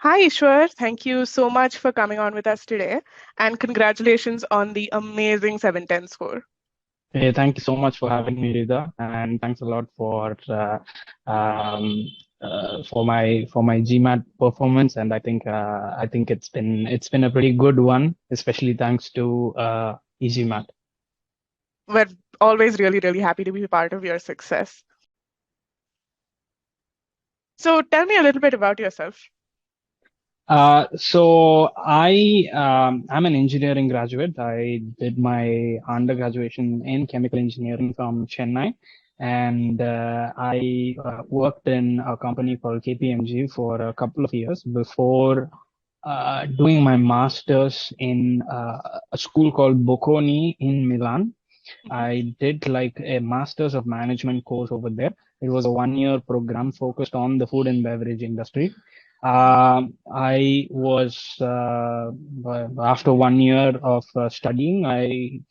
Hi, Eswar. Thank you so much for coming on with us today, and congratulations on the amazing 710 score. Hey, thank you so much for having me, Rida, and thanks a lot um, for my GMAT performance. And I think it's been a pretty good one, especially thanks to e-GMAT. We're always really, really happy to be part of your success. So tell me a little bit about yourself. I'm an engineering graduate. I did my undergraduation in chemical engineering from Chennai, and I worked in a company called KPMG for a couple of years before doing my master's in a school called Bocconi in Milan. I did like a master's of management course over there. It was a 1 year program focused on the food and beverage industry. I was after 1 year of studying, I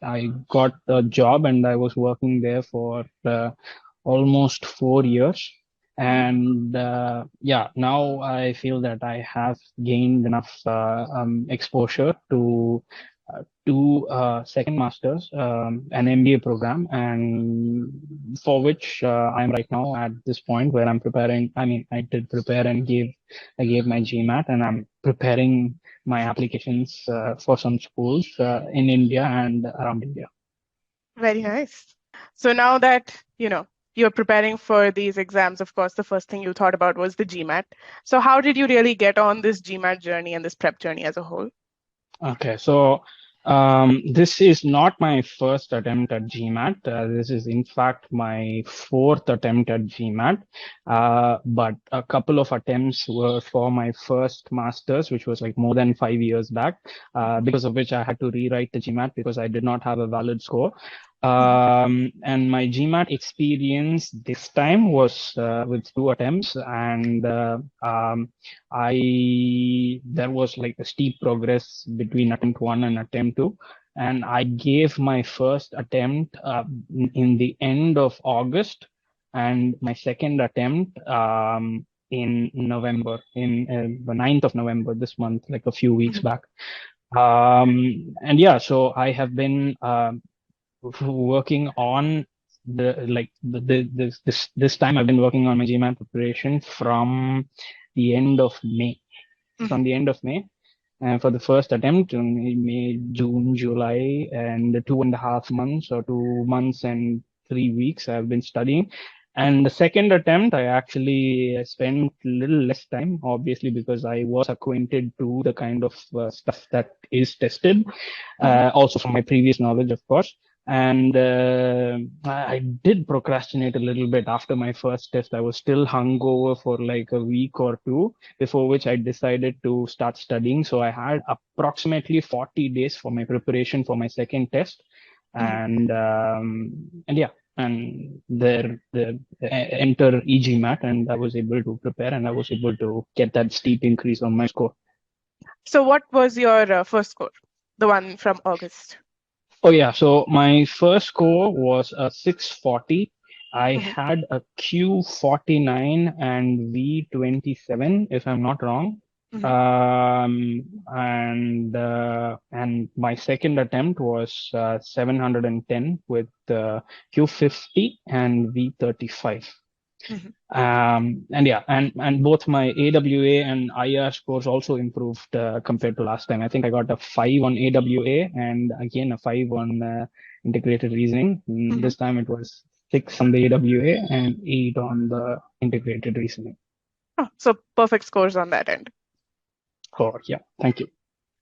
got a job and I was working there for almost 4 years. And yeah, now I feel that I have gained enough exposure to do second master's, an MBA program, and for which I'm right now at this point where I'm preparing. I mean, I did prepare and I gave my GMAT, and I'm preparing my applications for some schools in India and around India. Very nice. So now that, you're preparing for these exams, of course, the first thing you thought about was the GMAT. So how did you really get on this GMAT journey and this prep journey as a whole? Okay, so this is not my first attempt at GMAT. This is, in fact, my fourth attempt at GMAT. But a couple of attempts were for my first master's, which was like more than 5 years back, because of which I had to rewrite the GMAT because I did not have a valid score. And my GMAT experience this time was with two attempts, and there was like a steep progress between attempt one and attempt two. And I gave my first attempt in the end of August, and my second attempt in November, in the 9th of November this month, like a few weeks back. And yeah, so I have been working on this time I've been working on my GMAT preparation from the end of May. From the end of May, for the first attempt in May, June, July, and 2.5 months or 2 months and 3 weeks I've been studying. And the second attempt, I actually spent a little less time, obviously, because I was acquainted to the kind of stuff that is tested, also from my previous knowledge, of course. And I did procrastinate a little bit after my first test. I was still hungover for like a week or two, before which I decided to start studying. So I had approximately 40 days for my preparation for my second test. And yeah, and there enter e-GMAT, and I was able to prepare, and I was able to get that steep increase on my score. So what was your first score, the one from August? Oh yeah, so my first score was a 640. I had a Q49 and V27, if I'm not wrong. And my second attempt was 710 with Q50 and V35. And yeah, and both my AWA and IR scores also improved compared to last time. I think I got a 5 on AWA and again a 5 on integrated reasoning. This time it was 6 on the AWA and 8 on the integrated reasoning. Oh, so perfect scores on that end. Oh, yeah, thank you.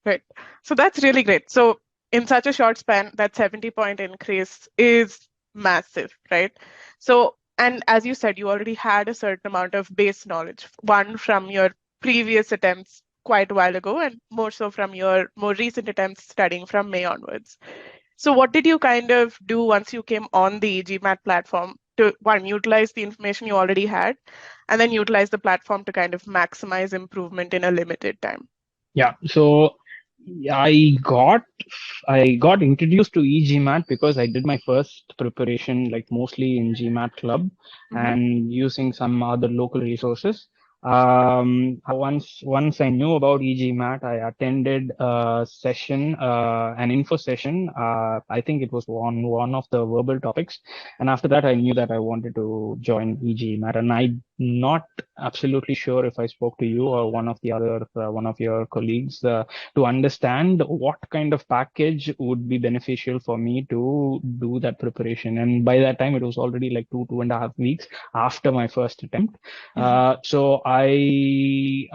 Great. So that's really great. So in such a short span, that 70-point increase is massive, right? So, and as you said, you already had a certain amount of base knowledge, one from your previous attempts quite a while ago, and more so from your more recent attempts studying from May onwards. So what did you kind of do once you came on the GMAT platform to, one, utilize the information you already had, and then utilize the platform to kind of maximize improvement in a limited time? Yeah, so I got introduced to e-GMAT because I did my first preparation like mostly in GMAT Club and using some other local resources. Once I knew about e-GMAT, I attended a session, an info session. I think it was one of the verbal topics, and after that, I knew that I wanted to join e-GMAT. And I'm not absolutely sure if I spoke to you or one of your colleagues to understand what kind of package would be beneficial for me to do that preparation. And by that time, it was already like 2.5 weeks after my first attempt. Mhm. So I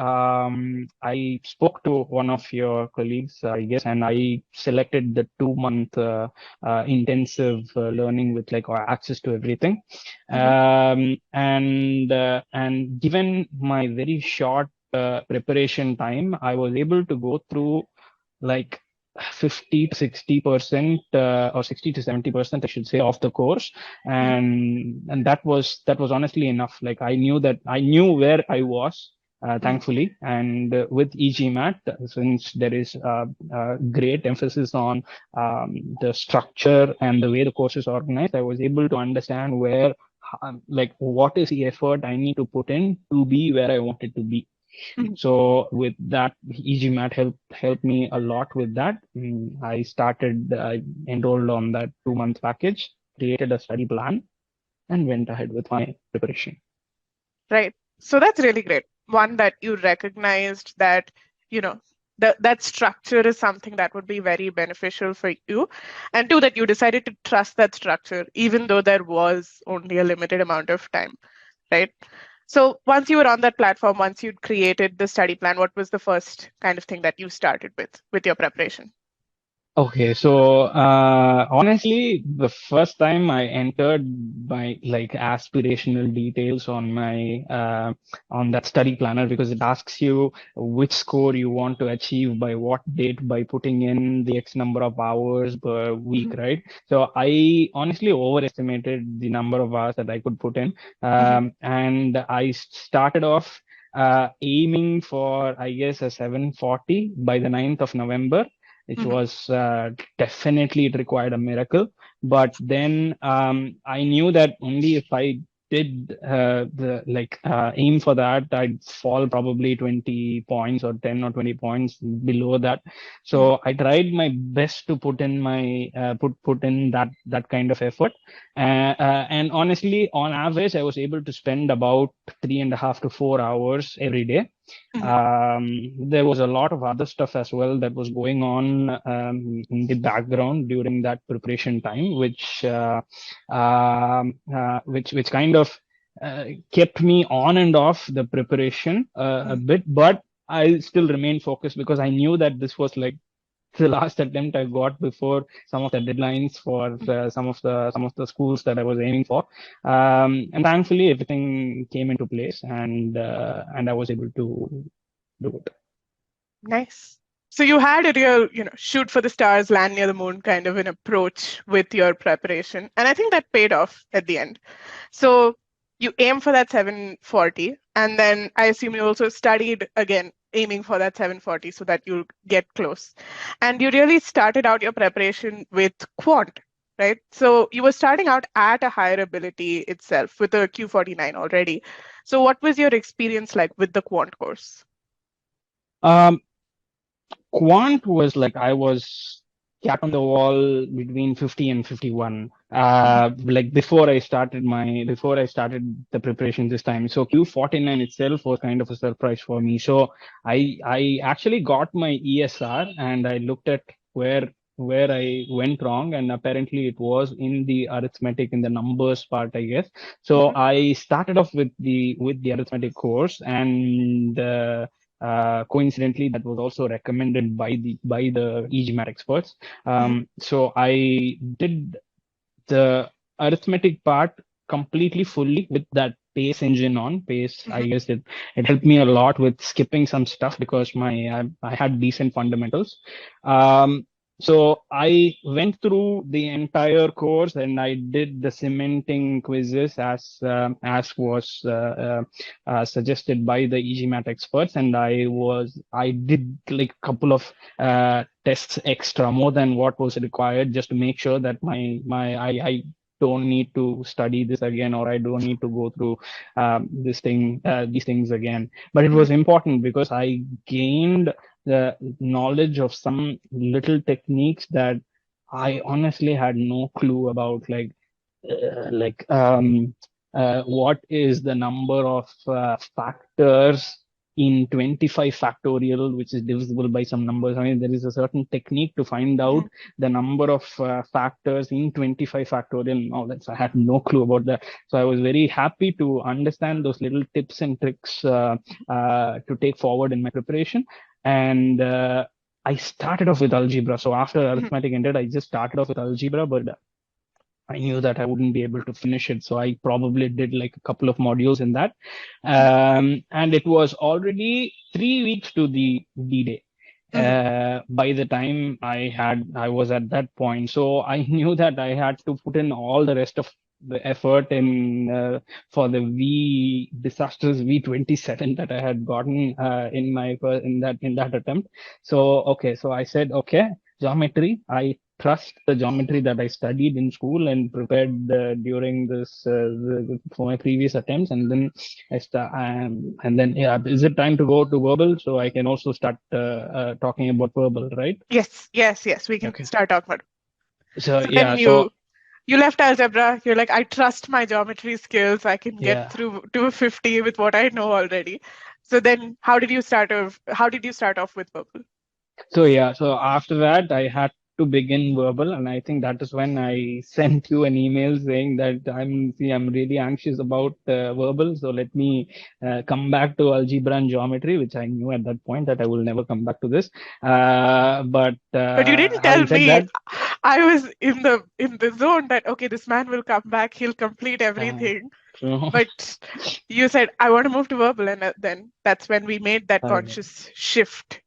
spoke to one of your colleagues, I guess, and I selected the 2 month intensive learning with like access to everything. Mhm. And given my very short preparation time, I was able to go through like 50 to 60% or 60 to 70%, I should say, of the course. Mhm. And that was honestly enough. Like I knew where I was, Mhm. thankfully. And with e-GMAT, since there is great emphasis on the structure and the way the course is organized, I was able to understand where, like, what is the effort I need to put in to be where I wanted to be. Mhm. So with that, e-GMAT helped me a lot with that. I enrolled on that 2 month package, created a study plan, and went ahead with my preparation. Right. So that's really great. One, that you recognized that, you know, that structure is something that would be very beneficial for you. And two, that you decided to trust that structure, even though there was only a limited amount of time, right? So once you were on that platform, once you'd created the study plan, what was the first kind of thing that you started with your preparation? Okay, so honestly, the first time I entered my like aspirational details on that study planner, because it asks you which score you want to achieve by what date by putting in the X number of hours per week, Mhm. right? So I honestly overestimated the number of hours that I could put in, Mhm. and I started off aiming for, I guess, a 740 by the 9th of November, which Mhm. was definitely, it required a miracle. But then I knew that only if I did aim for that, I'd fall probably 20 points or 10 or 20 points below that. Mhm. So I tried my best to put in my put in that kind of effort. And honestly, on average, I was able to spend about 3.5 to 4 hours every day. Mhm. There was a lot of other stuff as well that was going on in the background during that preparation time, which kind of kept me on and off the preparation a Mhm. bit, but I still remained focused because I knew that this was like the last attempt I got before some of the deadlines for some of the schools that I was aiming for. And thankfully, everything came into place, and I was able to do it. Nice. So you had a real, shoot for the stars, land near the moon kind of an approach with your preparation. And I think that paid off at the end. So you aim for that 740, and then I assume you also studied again, aiming for that 740 so that you get close. And you really started out your preparation with quant, right? So you were starting out at a higher ability itself with a Q49 already. So what was your experience like with the quant course? Um, Quant was like I was cat on the wall between 50 and 51. Like before I started the preparation this time. So Q49 itself was kind of a surprise for me. So I actually got my ESR and I looked at where I went wrong, and apparently it was in the arithmetic, in the numbers part, I guess. So Mhm. I started off with the arithmetic course, and coincidentally, that was also recommended by the e-GMAT experts. Mhm. So I did the arithmetic part completely fully with that P.A.C.E engine on. P.A.C.E, I Mhm. guess it helped me a lot with skipping some stuff because I had decent fundamentals. Um, so I went through the entire course and I did the cementing quizzes as was suggested by the e-GMAT experts, and I did like a couple of tests extra more than what was required just to make sure that my I don't need to study this again, or I don't need to go through these things again. But it was important because I gained the knowledge of some little techniques that I honestly had no clue about, what is the number of factors in 25 factorial, which is divisible by some numbers. I mean, there is a certain technique to find out the number of factors in 25 factorial and all that. So I had no clue about that. So I was very happy to understand those little tips and tricks to take forward in my preparation. And I started off with algebra. So after arithmetic ended, I just started off with algebra, but I knew that I wouldn't be able to finish it. So I probably did like a couple of modules in that. And it was already 3 weeks to the D-Day. By the time I was at that point. So I knew that I had to put in all the rest of the effort in for the disastrous V27 that I had gotten in that attempt. So I said, okay, geometry. I trust the geometry that I studied in school and prepared during for my previous attempts, and then is it time to go to verbal? So I can also start talking about verbal, right? Yes. We can start talking about it. So Then you left algebra. You're like, I trust my geometry skills. I can get through to 50 with what I know already. So then, how did you start off with verbal? So after that, I had to begin verbal, and I think that is when I sent you an email saying that I'm really anxious about verbal. So let me come back to algebra and geometry, which I knew at that point that I will never come back to this. But you didn't tell me. I was in the zone that okay, this man will come back. He'll complete everything. But you said I want to move to verbal, and then that's when we made that conscious shift.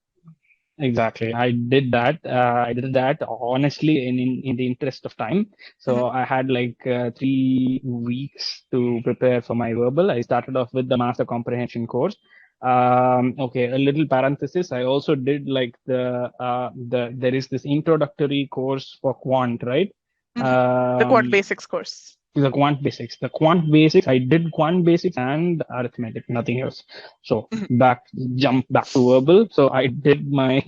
Exactly. I did that. Honestly in the interest of time. So I had like 3 weeks to prepare for my verbal. I started off with the master comprehension course. Okay, a little parenthesis. I also did like there is this introductory course for quant, right? The quant basics course. The quant basics. I did quant basics and arithmetic, nothing else. So jump back to verbal. So I did my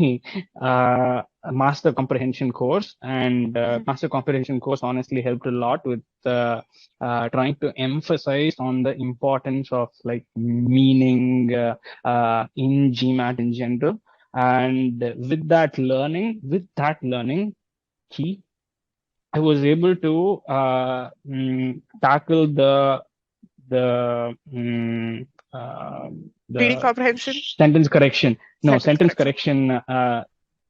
master comprehension course, and master comprehension course honestly helped a lot with trying to emphasize on the importance of like meaning in GMAT in general. And with that learning, I was able to tackle the reading comprehension, sentence correction. No, sentence correction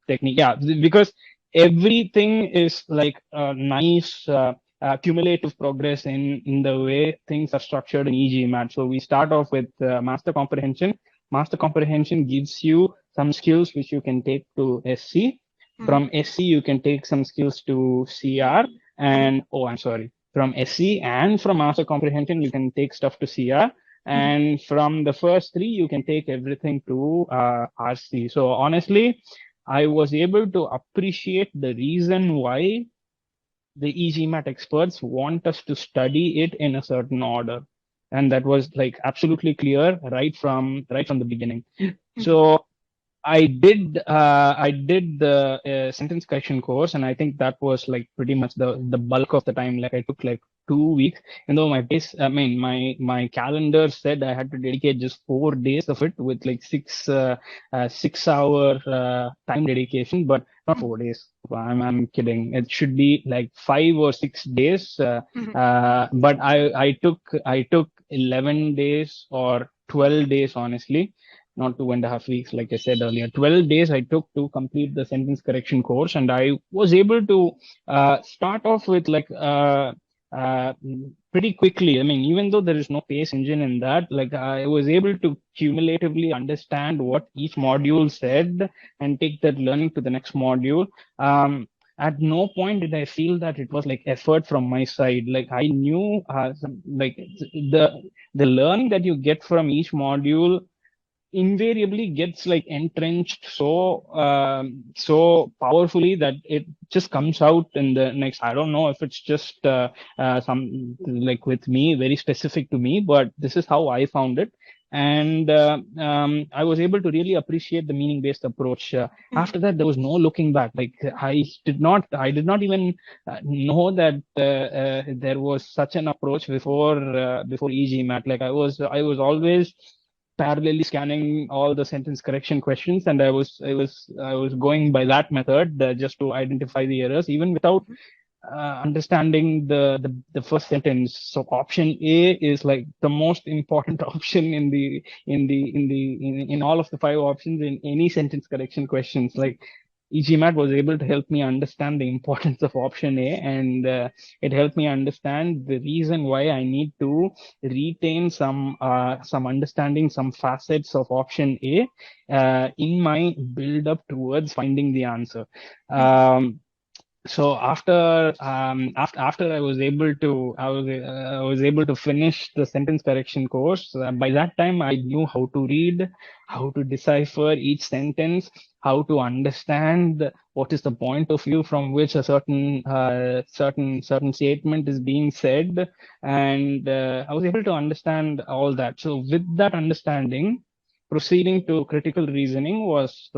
technique. Yeah, because everything is like a nice cumulative progress in the way things are structured in e-GMAT. So we start off with master comprehension. Master comprehension gives you some skills which you can take to SC. From SC, you can take some skills to CR, and from SC and from master comprehension, you can take stuff to CR. And from the first three, you can take everything to RC. So honestly, I was able to appreciate the reason why the e-GMAT experts want us to study it in a certain order. And that was like absolutely clear right from the beginning. So I did the sentence correction course, and I think that was like pretty much the bulk of the time. Like I took like 2 weeks, though my calendar said I had to dedicate just 4 days of it with like 6 hour time dedication, but not 4 days. I'm kidding. It should be like 5 or 6 days. But I took 11 days or 12 days, honestly. Not 2.5 weeks, like I said earlier. 12 days I took to complete the sentence correction course, and I was able to start off with like pretty quickly. I mean, even though there is no P.A.C.E engine in that, like I was able to cumulatively understand what each module said and take that learning to the next module. At no point did I feel that it was like effort from my side. Like I knew the learning that you get from each module invariably gets like entrenched so powerfully that it just comes out in the next. I don't know if it's just some like with me, very specific to me, but this is how I found it. And I was able to really appreciate the meaning-based approach. After that, there was no looking back. Like I did not even know that there was such an approach before e-GMAT. Like I was always parallelly scanning all the sentence correction questions, and I was going by that method just to identify the errors, even without understanding the first sentence. So option A is like the most important option in all of the five options in any sentence correction questions. Like e-GMAT was able to help me understand the importance of option A, and it helped me understand the reason why I need to retain some understanding, some facets of option A in my build up towards finding the answer. So after I was able to I was able to finish the sentence correction course. By that time, I knew how to read, how to decipher each sentence, how to understand what is the point of view from which a certain statement is being said, and I was able to understand all that. So with that understanding, proceeding to critical reasoning was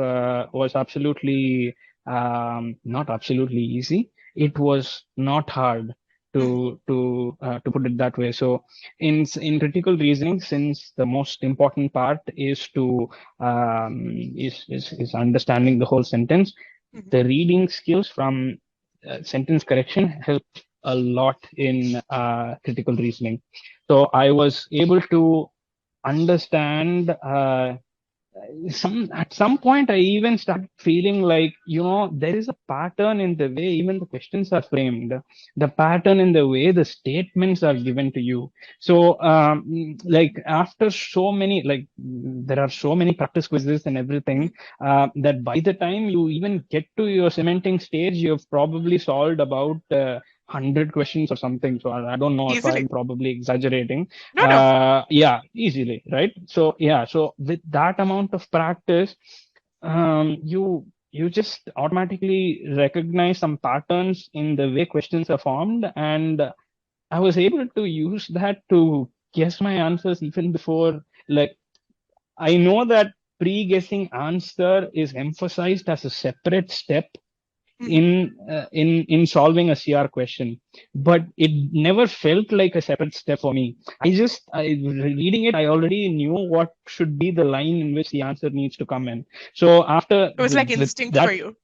absolutely not absolutely easy. It was not hard to put it that way. So in critical reasoning, since the most important part is to is understanding the whole sentence, the reading skills from sentence correction help a lot in critical reasoning. So I was able to understand at some point I even started feeling like, there is a pattern in the way even the questions are framed, the pattern in the way the statements are given to you. So like after so many, like there are so many practice quizzes and everything, that by the time you even get to your cementing stage, you've probably solved about 100 questions or something. So I don't know if Easily. I'm probably exaggerating. No. Yeah, easily, right? So yeah, so with that amount of practice, you just automatically recognize some patterns in the way questions are formed, and I was able to use that to guess my answers even before. Like I know that pre-guessing answer is emphasized as a separate step in solving a CR question, but it never felt like a separate step for me. Reading it, I already knew what should be the line in which the answer needs to come in. So after It was like with instinct for that, you.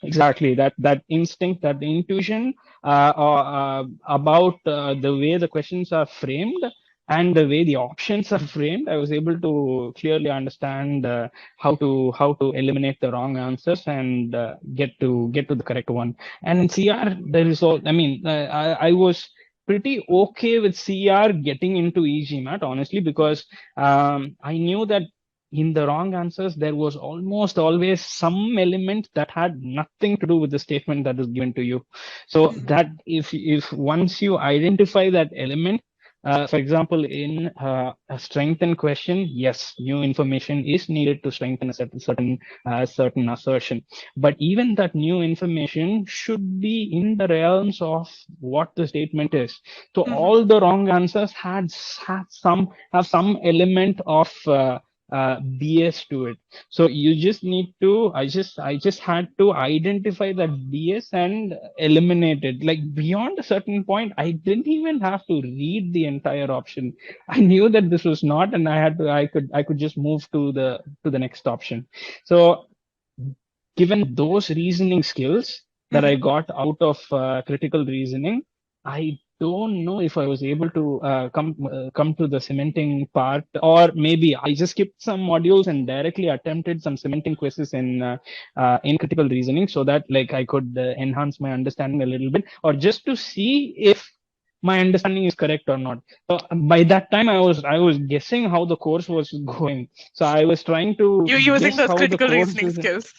exactly, that instinct, that intuition about the way the questions are framed and the way the options are framed, I was able to clearly understand how to eliminate the wrong answers and get to the correct one. And in CR, the result, I mean, I was pretty okay with CR getting into e-GMAT, honestly, because I knew that in the wrong answers, there was almost always some element that had nothing to do with the statement that is given to you. So that if once you identify that element, for example, in a strengthen question, yes, new information is needed to strengthen a certain assertion. But even that new information should be in the realms of what the statement is. So all the wrong answers have some element of BS to it. So you just need to, I just had to identify that BS and eliminate it. Like beyond a certain point, I didn't even have to read the entire option. I knew that this was not, and I could just move to the next option. So given those reasoning skills that I got out of critical reasoning, I don't know if I was able to come to the cementing part, or maybe I just skipped some modules and directly attempted some cementing quizzes in critical reasoning, so that like I could enhance my understanding a little bit, or just to see if my understanding is correct or not. So by that time, I was guessing how the course was going. So I was trying to You're using guess those how the critical course reasoning is. skills.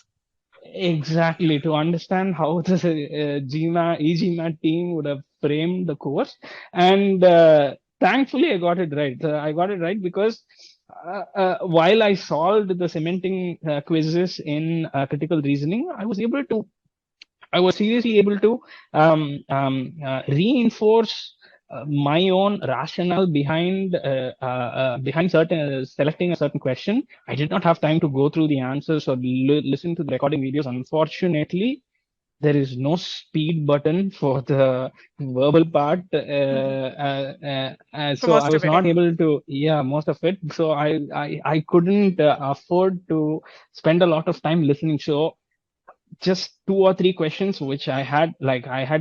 Exactly, to understand how the e-GMAT team would have framed the course. And thankfully, I got it right. I got it right because while I solved the cementing quizzes in critical reasoning, I was seriously able to reinforce my own rationale behind certain selecting a certain question. I did not have time to go through the answers or listen to the recording videos. Unfortunately, there is no speed button for the verbal part. For So I most was of it, not able to, yeah, most of it. So I couldn't afford to spend a lot of time listening. So just two or three questions which I had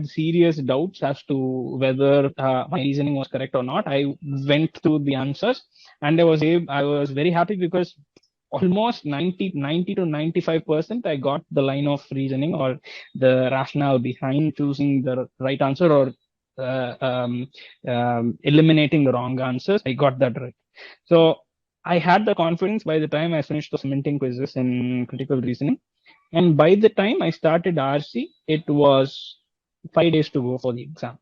serious doubts as to whether my reasoning was correct or not. I went through the answers and I was very happy because almost 90 to 95% I got the line of reasoning or the rationale behind choosing the right answer or eliminating the wrong answers. I got that right. So I had the confidence by the time I finished the cementing quizzes in critical reasoning. And by the time I started RC, it was 5 days to go for the exam.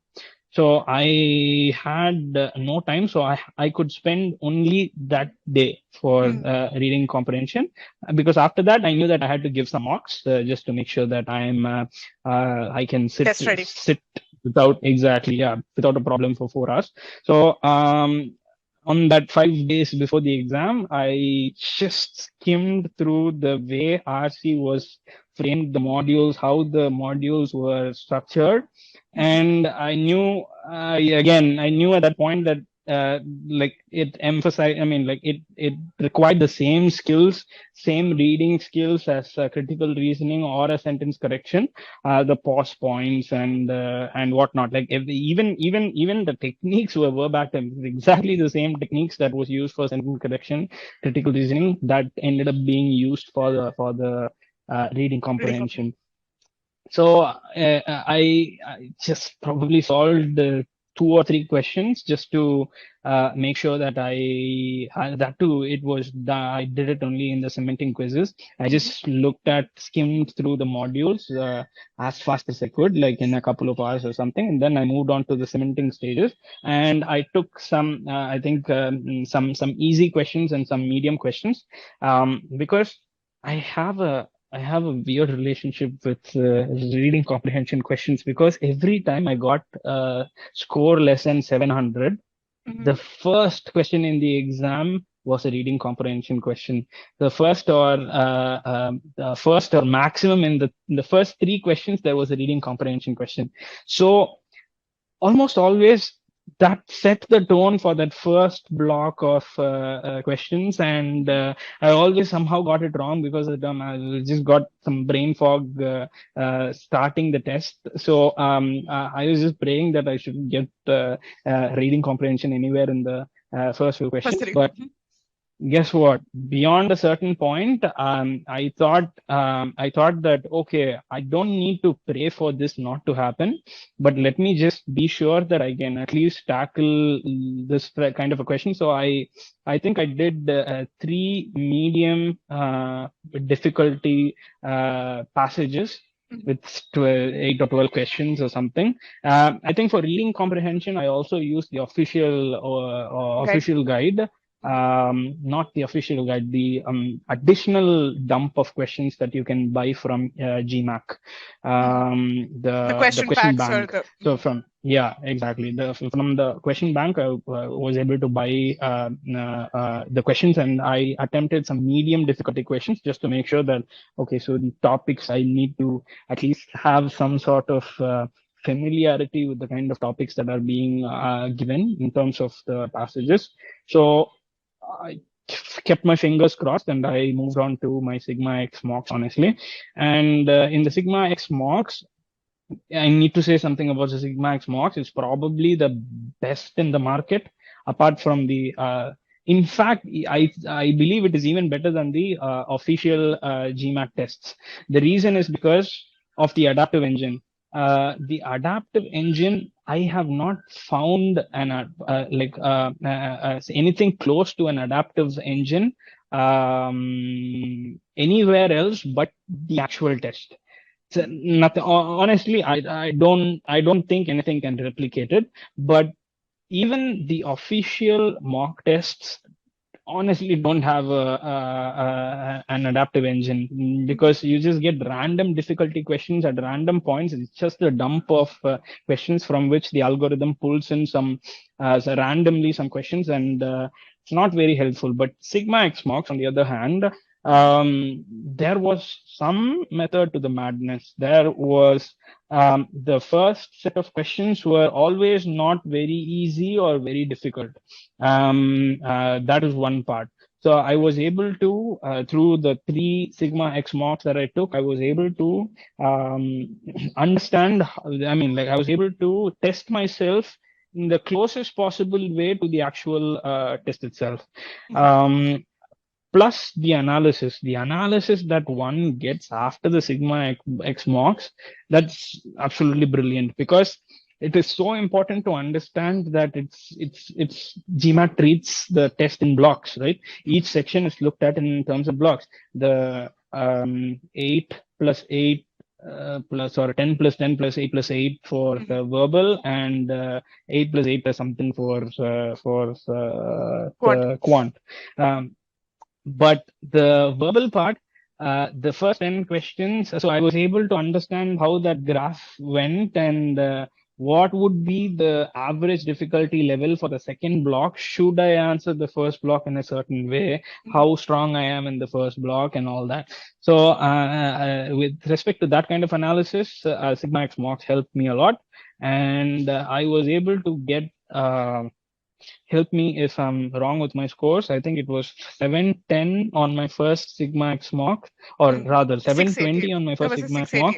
So I had no time, so I could spend only that day for reading comprehension, because after that I knew that I had to give some mocks just to make sure that I can test ready. sit without exactly, yeah, without a problem for 4 hours. So on that 5 days before the exam, I just skimmed through the way RC was framed, the modules, how the modules were structured, and I knew at that point that like it emphasized, I mean, like it required the same skills, same reading skills as critical reasoning or a sentence correction, the pause points and whatnot. Like even the techniques were verbatim, exactly the same techniques that was used for sentence correction, critical reasoning, that ended up being used for the reading Reading comprehension. So I just probably solved two or three questions just to make sure that that too, I did it only in the cementing quizzes. I just skimmed through the modules as fast as I could, like in a couple of hours or something, and then I moved on to the cementing stages. And I took I think some easy questions and some medium questions, because I have a weird relationship with reading comprehension questions, because every time I got score less than 700, the first question in the exam was a reading comprehension question. The first or maximum in the first three questions, there was a reading comprehension question. So almost always that set the tone for that first block of questions, and I always somehow got it wrong because I just got some brain fog starting the test. So I was just praying that I should get reading comprehension anywhere in the first few questions, but guess what? Beyond a certain point, I thought that, okay, I don't need to pray for this not to happen, but let me just be sure that I can at least tackle this kind of a question. So I think I did three medium difficulty passages with 8 or 12 questions or something. I think for reading comprehension, I also used the official guide, not the official guide, the additional dump of questions that you can buy from GMAT, The the question question packs or bank. the So yeah, exactly. From the question bank, I was able to buy the questions, and I attempted some medium difficulty questions just to make sure that, okay, so the topics I need to at least have some sort of familiarity with the kind of topics that are being given in terms of the passages. So I kept my fingers crossed and I moved on to my Sigma X mocks, honestly. And in the Sigma X mocks, I need to say something about the Sigma X mocks. It's probably the best in the market, apart from the. In fact, I believe it is even better than the official GMAT tests. The reason is because of the adaptive engine. The adaptive engine, I have not found anything close to an adaptive engine anywhere else but the actual test. So nothing. Honestly, I don't think anything can replicate it. But even the official mock tests honestly don't have an adaptive engine because you just get random difficulty questions at random points. It's just a dump of questions from which the algorithm pulls in some so randomly some questions, and it's not very helpful. But Sigma X Mocks, on the other hand, there was some method to the madness. There was the first set of questions were always not very easy or very difficult. That is one part. So I was able to, through the 3 Sigma X mocks that I took, I was able to understand. I mean, like I was able to test myself in the closest possible way to the actual test itself. Um, Plus the analysis that one gets after the Sigma X mocks, that's absolutely brilliant because it is so important to understand that it's GMAT treats the test in blocks, right? Each section is looked at in terms of blocks. The 8 plus 8 plus or 10 plus 10 plus 8 plus 8 for the verbal, and 8 plus 8 plus something for Quant. the quant. But the verbal part, the first 10 questions, so I was able to understand how that graph went, and what would be the average difficulty level for the second block should I answer the first block in a certain way, how strong I am in the first block, and all that. So with respect to that kind of analysis, Sigma X mocks helped me a lot, and I was able to get help me if I'm wrong with my scores. I think it was 710 on my first Sigma X mock, or rather 680. 720 on my There first was a Sigma X mock,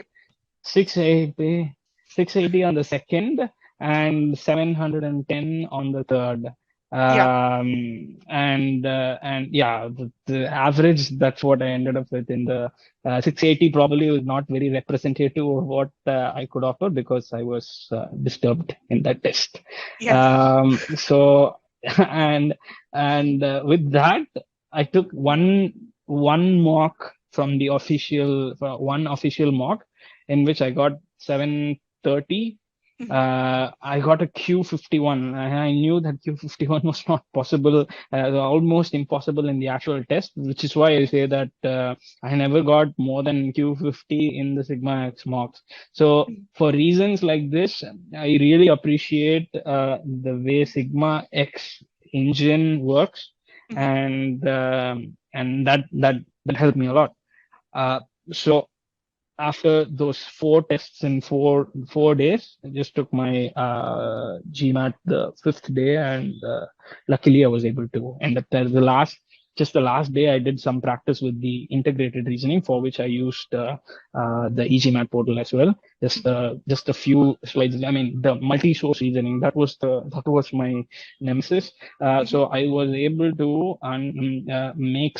680. 680, 680 on the second, and 710 on the third. Yeah. And yeah, the average, that's what I ended up with in the 680 probably was not very representative of what I could offer because I was disturbed in that test. Yes. So and with that, I took one mock from the official one official mock in which I got 730. I got a Q51. I knew that Q51 was not possible, almost impossible in the actual test, which is why I say that I never got more than Q50 in the Sigma X mocks. So for reasons like this, I really appreciate the way Sigma X engine works, and that helped me a lot. So after those 4 tests in four days, I just took my GMAT the 5th day, and luckily I was able to end up there. The last day, I did some practice with the integrated reasoning, for which I used the e-GMAT portal as well. Just a few slides. I mean, the multi-source reasoning, that was my nemesis. So I was able to make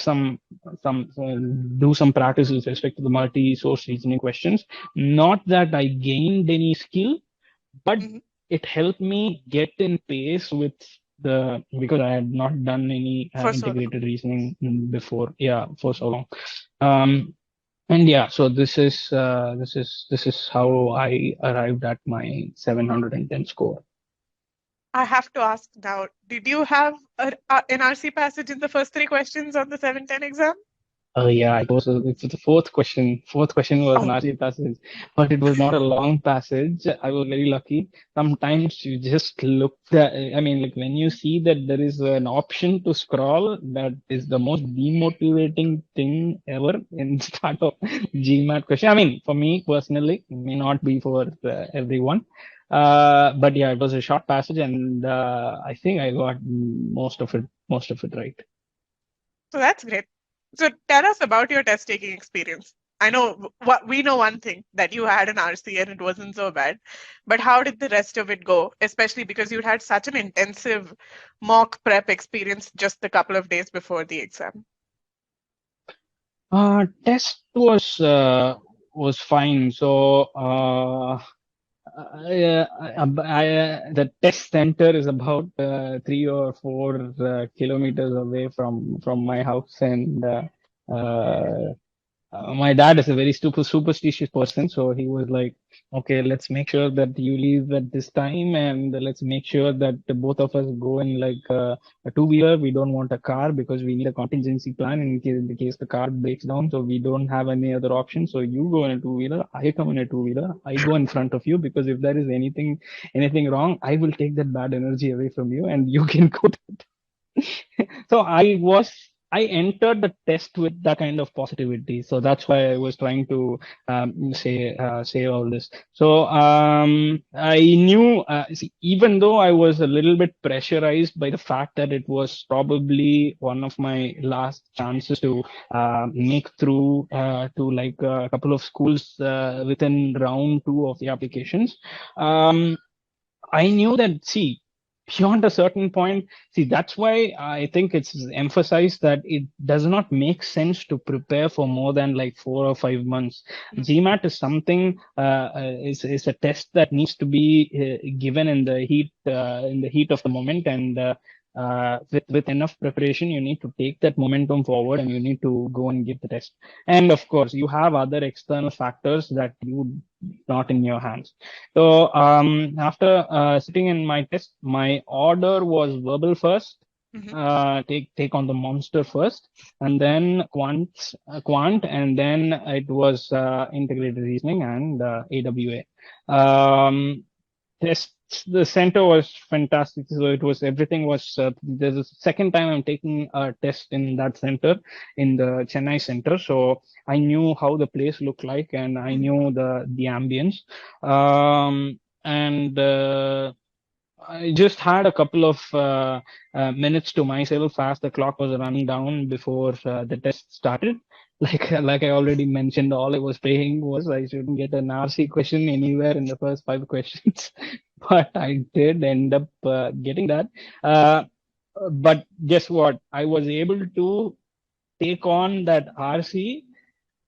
do some practice with respect to the multi-source reasoning questions. Not that I gained any skill, but it helped me get in pace with because I had not done any For so long. integrated reasoning before, yeah, for so long. And yeah, so this is how I arrived at my 710 score. I have to ask now, did you have an RC passage in the first 3 questions on the 710 exam? Yeah, it's the fourth question. Fourth question was an RC passage, but it was not a long passage. I was very lucky. Sometimes you just look at, I mean, like when you see that there is an option to scroll, that is the most demotivating thing ever in the start of GMAT question. I mean, for me personally, it may not be for everyone. But yeah, it was a short passage, and I think I got most of it right. So that's great. So tell us about your test taking experience. I know we know one thing, that you had an RC and it wasn't so bad, but how did the rest of it go? Especially because you had such an intensive mock prep experience just a couple of days before the exam. Test was fine. So the test center is about 3 or 4 kilometers away from my house, and My dad is a very superstitious person, so he was like, "Okay, let's make sure that you leave at this time, and let's make sure that the both of us go in like a two-wheeler. We don't want a car because we need a contingency plan in case the car breaks down. So we don't have any other option. So you go in a two-wheeler, I come in a two-wheeler, I go in front of you because if there is anything wrong, I will take that bad energy away from you, and you can go." So I entered the test with that kind of positivity. So that's why I was trying to say all this. So I knew, see, even though I was a little bit pressurized by the fact that it was probably one of my last chances to make through to like a couple of schools within round two of the applications. Um, I knew that, see, beyond a certain point, see, that's why I think it's emphasized that it does not make sense to prepare for more than like 4 or 5 months. GMAT is something, is a test that needs to be given in the heat of the moment. And with enough preparation, you need to take that momentum forward and you need to go and give the test. And of course, you have other external factors that you not in your hands. So after sitting in my test, my order was verbal first, take on the monster first, and then quant, and then it was integrated reasoning and AWA. Test The center was fantastic. So it was everything was. There's a second time I'm taking a test in that center, in the Chennai center. So I knew how the place looked like, and I knew the ambience. And I just had a couple of minutes to myself as the clock was running down before the test started. Like I already mentioned, all I was praying was I shouldn't get an RC question anywhere in the first 5 questions, but I did end up getting that. Uh, but guess what? I was able to take on that RC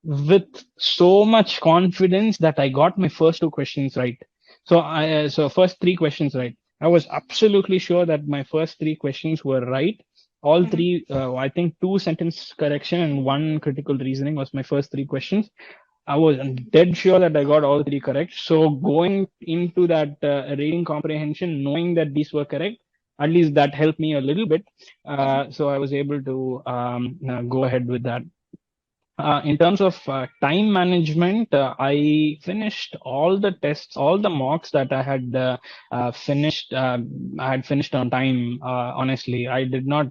with so much confidence that I got my first 2 questions right. So first 3 questions right. I was absolutely sure that my first 3 questions were right. All three, I think 2 sentence correction and 1 critical reasoning was my first 3 questions. I was dead sure that I got all 3 correct. So going into that reading comprehension, knowing that these were correct, at least that helped me a little bit. So I was able to go ahead with that. In terms of time management, I finished all the tests, all the mocks that I had finished. I had finished on time. Honestly, I did not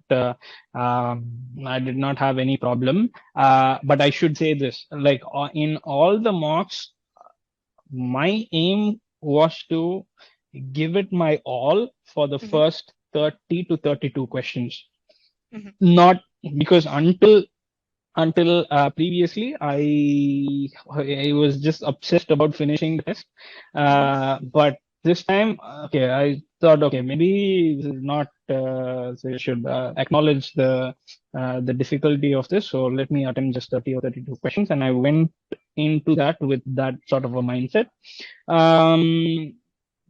have any problem. But I should say this: like in all the mocks, my aim was to give it my all for the first 30 to 32 questions. Not because until previously I was just obsessed about finishing the test, but this time, okay, I thought, okay, maybe this is not, so I should acknowledge the difficulty of this, so let me attempt just 30 or 32 questions, and I went into that with that sort of a mindset.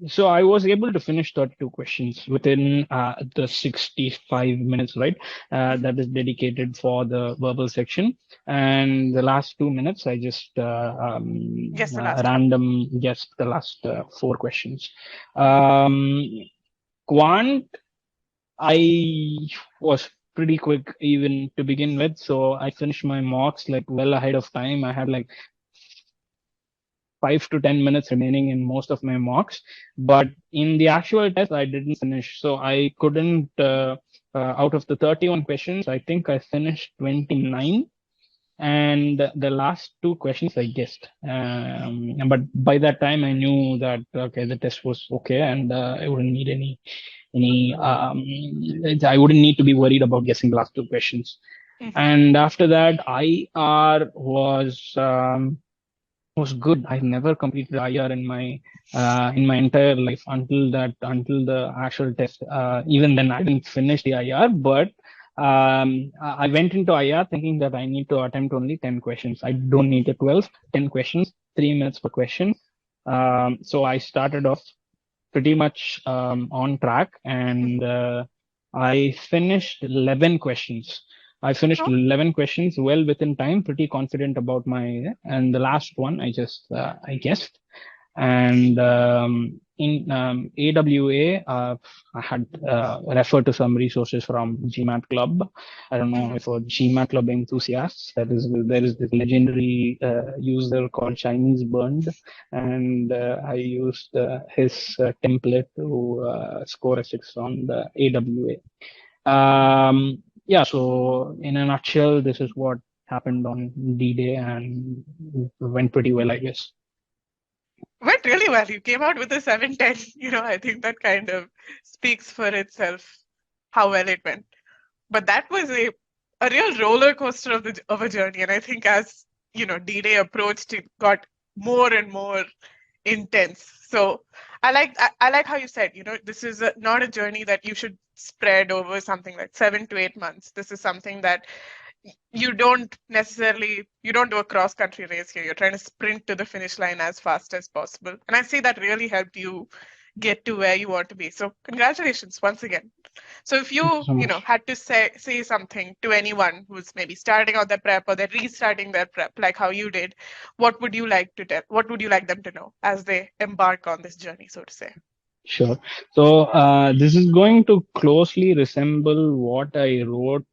So I was able to finish 32 questions within the 65 minutes, right? That is dedicated for the verbal section. And the last 2 minutes, I just Guess the last one. random guessed the last 4 questions. Quant, I was pretty quick even to begin with. So I finished my mocks like well ahead of time. I had like 5 to 10 minutes remaining in most of my mocks, but in the actual test, I didn't finish. So I couldn't, out of the 31 questions, I think I finished 29. And the last 2 questions I guessed. But by that time, I knew that, okay, the test was okay and I wouldn't need I wouldn't need to be worried about guessing the last 2 questions. And after that, IR was good. I never completed IR in my entire life until the actual test. Even then, I didn't finish the IR, but I went into IR thinking that I need to attempt only 10 questions. I don't need a 12, 10 questions, 3 minutes per question. So I started off pretty much on track, and I finished 11 questions. I finished Oh, 11 questions well within time, pretty confident about and the last one I guessed. And in AWA, I had referred to some resources from GMAT Club. I don't know if mhm. for GMAT Club enthusiasts, there is this legendary user called Chinese Burned, and I used his template to score a 6 on the AWA. Yeah, so in a nutshell, this is what happened on D-Day and went pretty well, I guess. Went really well. You came out with a 710. I think that kind of speaks for itself how well it went. But that was a real roller coaster of a journey. And I think as D-Day approached, it got more and more intense. So I like how you said, this is not a journey that you should spread over something like 7 to 8 months. This is something that you don't do a cross country race here. You're trying to sprint to the finish line as fast as possible. And I see that really helped you get to where you want to be. So congratulations once again. So if Thank you you, so much. had to say something to anyone who's maybe starting out their prep or they're restarting their prep, like how you did, what would you like to tell? What would you like them to know as they embark on this journey, so to say? Sure. So this is going to closely resemble what I wrote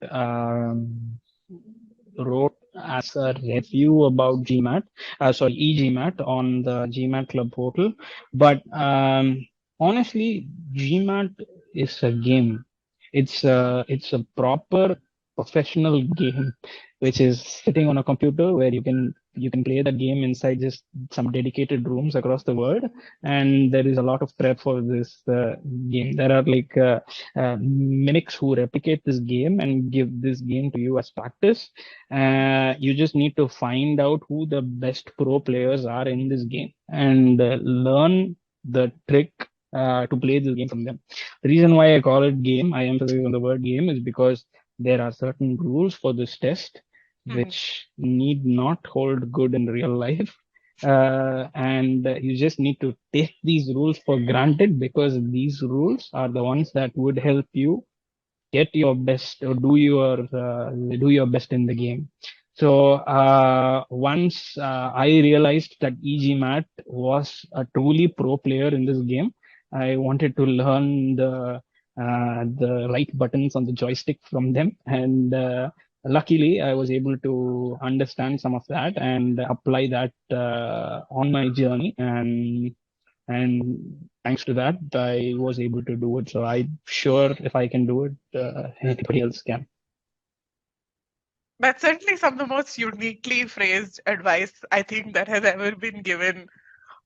as a review about GMAT, e-GMAT on the GMAT Club portal. But honestly, GMAT is a game. It's a proper professional game, which is sitting on a computer where you can play the game inside just some dedicated rooms across the world, and there is a lot of prep for this game. There are like mimics who replicate this game and give this game to you as practice. You just need to find out who the best pro players are in this game and learn the trick to play this game from them. The reason why I call it game, I emphasize on the word game, is because there are certain rules for this test Mhm. which need not hold good in real life. And you just need to take these rules for granted because these rules are the ones that would help you get your best or do your best in the game. So once I realized that e-GMAT was a truly pro player in this game, I wanted to learn the right buttons on the joystick from them, and luckily I was able to understand some of that and apply that on my journey, and thanks to that, I was able to do it. So I'm sure if I can do it, anybody else can. That's certainly some of the most uniquely phrased advice I think that has ever been given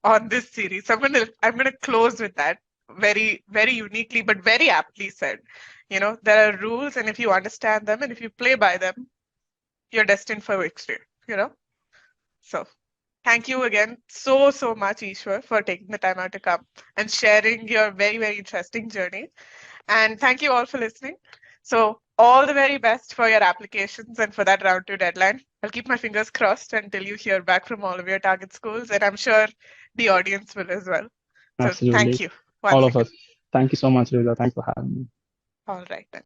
on this series. So I'm gonna close with that very, very uniquely, but very aptly said. There are rules, and if you understand them and if you play by them, you're destined for victory. You know. So thank you again so much, Eswar, for taking the time out to come and sharing your very, very interesting journey. And thank you all for listening. So all the very best for your applications and for that round two deadline. I'll keep my fingers crossed until you hear back from all of your target schools, and I'm sure the audience will as well. So thank Absolutely. you All once of again. us. Thank you so much, Luisa. Thanks for having me. All right then.